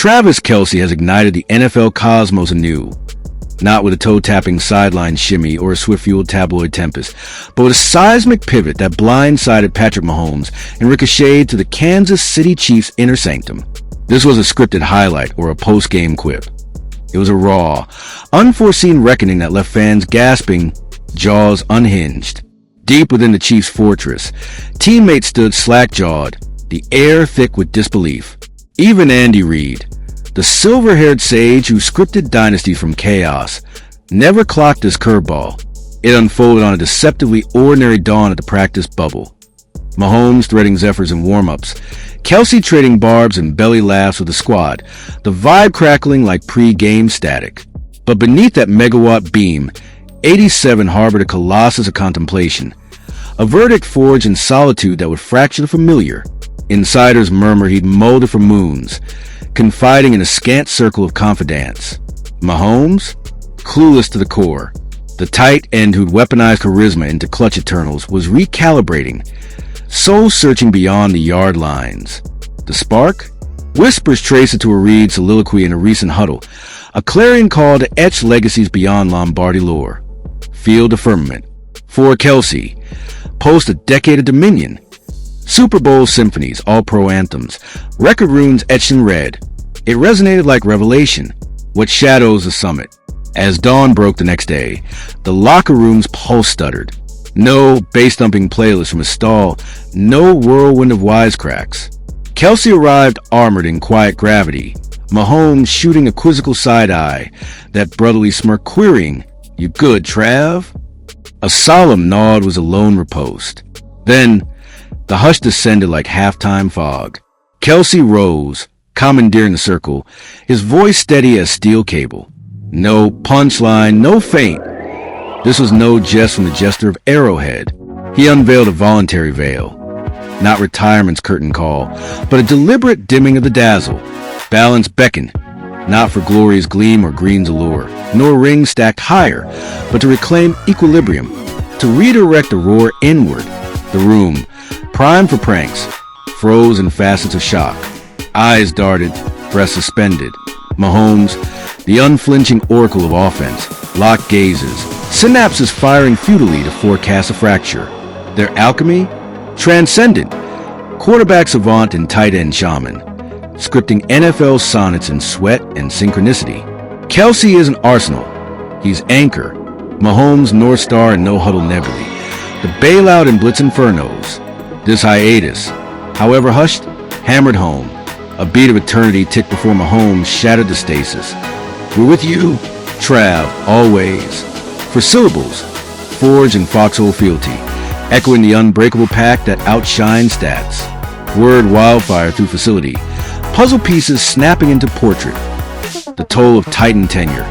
Travis Kelce has ignited the NFL cosmos anew, not with a toe-tapping sideline shimmy or a swift-fueled tabloid tempest, but with a seismic pivot that blindsided Patrick Mahomes and ricocheted to the Kansas City Chiefs' inner sanctum. This was a scripted highlight or a post-game quip. It was a raw, unforeseen reckoning that left fans gasping, jaws unhinged. Deep within the Chiefs' fortress, teammates stood slack-jawed, the air thick with disbelief. Even Andy Reid, the silver-haired sage who scripted dynasties from chaos, never clocked his curveball. It unfolded on a deceptively ordinary dawn at the practice bubble. Mahomes threading zephyrs in warm-ups, Kelce trading barbs and belly laughs with the squad, the vibe crackling like pre-game static. But beneath that megawatt beam, 87 harbored a colossus of contemplation, a verdict forged in solitude that would fracture the familiar. Insiders murmured he'd molded for moons, confiding in a scant circle of confidants. Mahomes, clueless to the core, the tight end who'd weaponized charisma into clutch eternals, was recalibrating, soul-searching beyond the yard lines. The spark? Whispers traced it to a Reid soliloquy in a recent huddle, a clarion call to etch legacies beyond Lombardi lore. Field of firmament. For Kelce, post a decade of dominion. Super Bowl symphonies, all-pro anthems, record runes etched in red. It resonated like revelation. What shadows the summit? As dawn broke the next day, the locker room's pulse stuttered. No bass-thumping playlist from a stall, no whirlwind of wisecracks. Kelce arrived armored in quiet gravity, Mahomes shooting a quizzical side-eye, that brotherly smirk querying, "You good, Trav?" A solemn nod was a lone riposte. Then, the hush descended like halftime fog. Kelce rose, commandeering the circle, his voice steady as steel cable. No punchline, no feint. This was no jest from the jester of Arrowhead. He unveiled a voluntary veil. Not retirement's curtain call, but a deliberate dimming of the dazzle. Balance beckoned, not for glory's gleam or green's allure, nor rings stacked higher, but to reclaim equilibrium, to redirect the roar inward. The room, primed for pranks, froze in facets of shock. Eyes darted, breath suspended. Mahomes, the unflinching oracle of offense, locked gazes, synapses firing futilely to forecast a fracture. Their alchemy? Transcendent. Quarterback savant and tight end shaman, scripting NFL sonnets in sweat and synchronicity. Kelce is an arsenal. He's anchor. Mahomes, North Star, and no huddle nebulae. The bailout and blitz infernos. This hiatus, however hushed, hammered home. A beat of eternity ticked before Mahomes shattered the stasis. We're with you, Trav, always. For syllables, forged in foxhole fealty, echoing the unbreakable pact that outshines stats. Word wildfire through facility, puzzle pieces snapping into portrait. The toll of Titan tenure,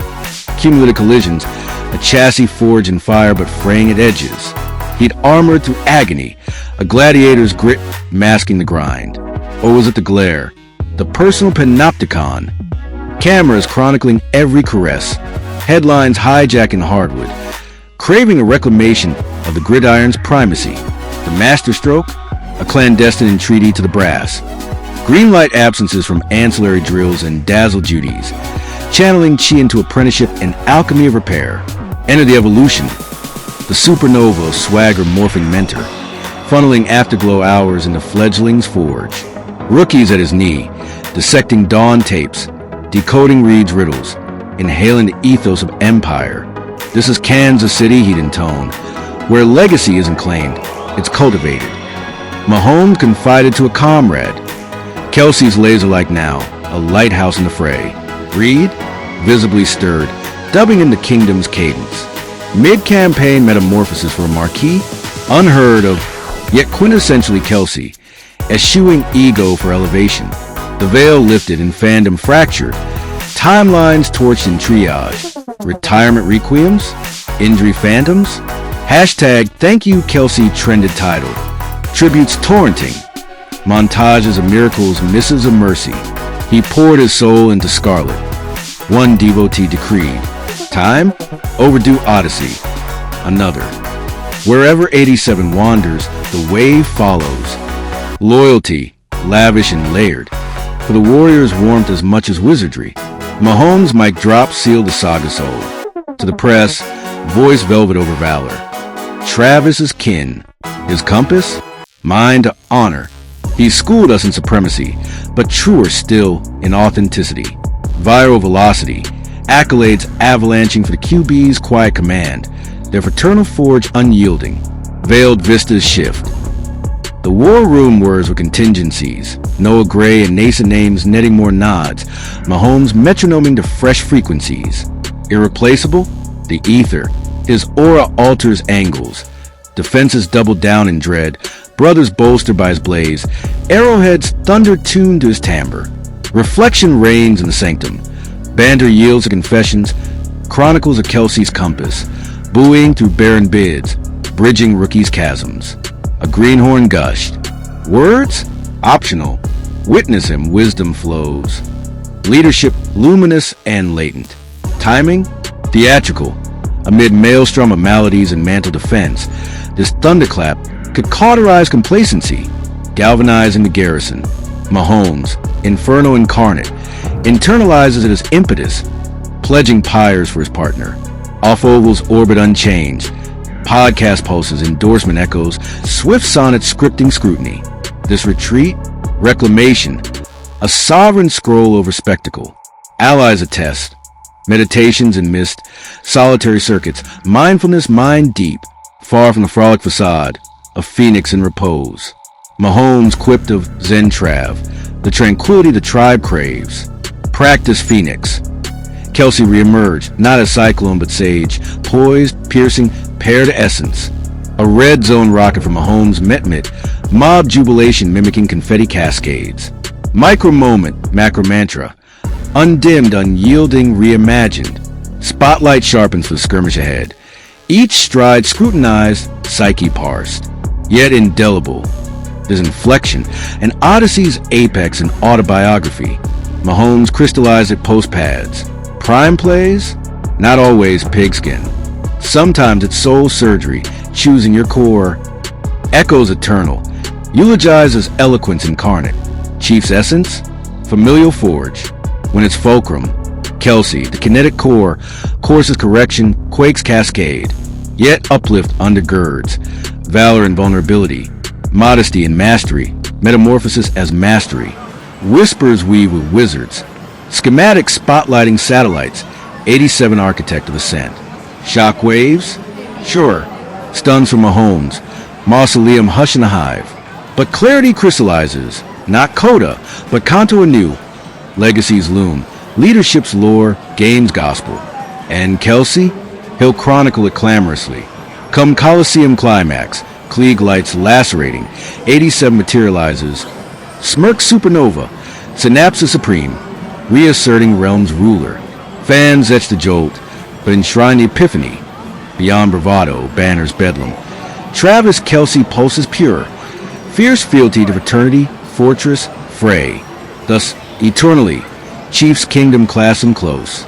cumulative collisions, a chassis forged in fire but fraying at edges. He'd armored through agony, a gladiator's grit masking the grind. Or was it the glare? The personal panopticon. Cameras chronicling every caress. Headlines hijacking hardwood. Craving a reclamation of the gridiron's primacy. The masterstroke? A clandestine entreaty to the brass. Greenlight absences from ancillary drills and dazzle duties. Channeling chi into apprenticeship and alchemy of repair. Enter the evolution. The supernova of swagger morphing mentor, funneling afterglow hours into fledgling's forge. Rookies at his knee, dissecting dawn tapes, decoding Reid's riddles, inhaling the ethos of empire. This is Kansas City, he'd intone, where legacy isn't claimed, it's cultivated. Mahomes confided to a comrade. Kelce's laser-like now, a lighthouse in the fray. Reid, visibly stirred, dubbing in the kingdom's cadence. Mid-campaign metamorphosis for a marquee, unheard of, yet quintessentially Kelce, eschewing ego for elevation. The veil lifted and fandom fractured, timelines torched in triage, retirement requiems, injury phantoms, hashtag thank you Kelce trended title, tributes torrenting, montages of miracles, missives of mercy. He poured his soul into scarlet. One devotee decreed, time, overdue odyssey. Another. Wherever 87 wanders, the wave follows. Loyalty, lavish and layered. For the Warriors' warmth as much as wizardry. Mahomes' mic drop sealed the saga soul. To the press, voice velvet over valor. Travis's kin. His compass? Mind to honor. He schooled us in supremacy, but truer still in authenticity. Viral velocity. Accolades avalanching for the QB's quiet command. Their fraternal forge unyielding. Veiled vistas shift. The war room words were contingencies. Noah Gray and nascent names netting more nods. Mahomes metronoming to fresh frequencies. Irreplaceable? The ether. His aura alters angles. Defenses double down in dread. Brothers bolstered by his blaze. Arrowheads thunder tuned to his timbre. Reflection reigns in the sanctum. Banter yields to confessions. Chronicles of Kelce's compass. Buoying through barren bids. Bridging rookies' chasms. A greenhorn gushed. Words? Optional. Witness him, wisdom flows. Leadership luminous and latent. Timing? Theatrical. Amid maelstrom of maladies and mantle defense, this thunderclap could cauterize complacency, galvanizing the garrison. Mahomes, inferno incarnate, internalizes it as impetus, pledging pyres for his partner. Off-oval's orbit unchanged. Podcast pulses, endorsement echoes, swift sonnet scripting scrutiny. This retreat, reclamation, a sovereign scroll over spectacle. Allies attest. Meditations in mist, solitary circuits, mindfulness mind deep, far from the frolic facade, a phoenix in repose. Mahomes quipped of Zen Trav, the tranquility the tribe craves. Practice Phoenix. Kelce reemerged, not as cyclone but sage, poised, piercing, paired to essence. A red zone rocket from Mahomes met mob jubilation mimicking confetti cascades. Micro moment, macro mantra. Undimmed, unyielding, reimagined. Spotlight sharpens for the skirmish ahead. Each stride scrutinized, psyche parsed. Yet indelible. There's inflection, an odyssey's apex in autobiography. Mahomes crystallized at post pads. Prime plays? Not always pigskin. Sometimes it's soul surgery, choosing your core. Echoes eternal. Eulogized as eloquence incarnate. Chief's essence? Familial forge. When it's fulcrum, Kelce, the kinetic core, courses correction, quakes cascade. Yet uplift undergirds. Valor and vulnerability. Modesty and mastery. Metamorphosis as mastery. Whispers weave with wizards. Schematics spotlighting satellites. 87 architect of ascent. Shock waves? Sure. Stuns from Mahomes. Mausoleum hush in the hive. But clarity crystallizes. Not coda, but canto anew. Legacies loom. Leadership's lore, game's gospel. And Kelce? He'll chronicle it clamorously. Come Coliseum climax. Klieg lights lacerating. 87 materializes. Smirk supernova. Synapses supreme. Reasserting realm's ruler. Fans etch the jolt, but enshrine the epiphany. Beyond bravado, banners bedlam. Travis Kelce pulses pure. Fierce fealty to fraternity, fortress, fray. Thus, eternally, Chief's kingdom clasp him close.